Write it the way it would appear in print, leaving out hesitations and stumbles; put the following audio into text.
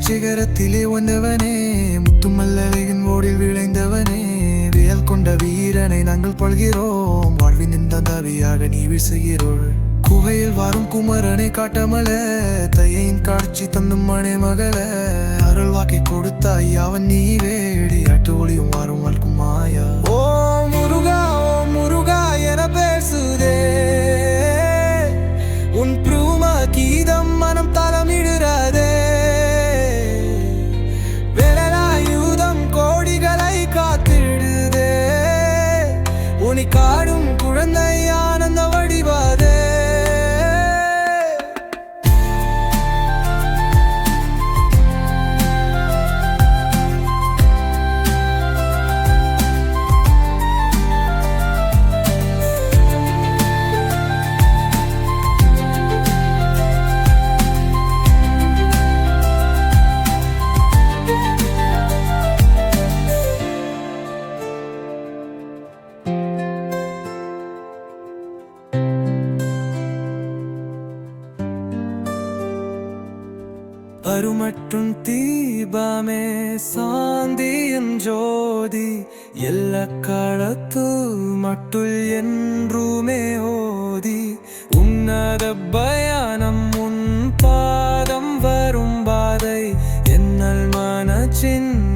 சிகரத்திலே வந்தவனே, முத்துமல்லரையின் ஓடில் விளைந்தவனே, வியல் கொண்ட வீரனை நாங்கள் பல்கிறோம். வாழ்வின் இந்த தவியாக நீ வீசுகிறோள். குகையில் வாரும் குமரனை காட்டமல, தையின் காட்சி தந்தும் மனை மகள, அருள் வாக்கி கொடுத்தாய் அவன் நீ வேடி அட்டு ஒளியும் வாரும் வல்கும் மாயா. ஓ முருகா என பேசுதே உன் பிரூம கீதம், மனம் தளமிடுறதே. வேலாயுதம் கோடிகளை காத்திடுதே, உனி காடும் குழந்தை ஆனந்த வடிவாதே. அருமற்றும் தீபமே சாந்தியின் ஜோதி, எல்ல காலத்து மட்டுள் என்றுமே ஓதி, உன்னத பயானம் உன் பாதம் வரும் பாதை, என்னல் மன சின்ன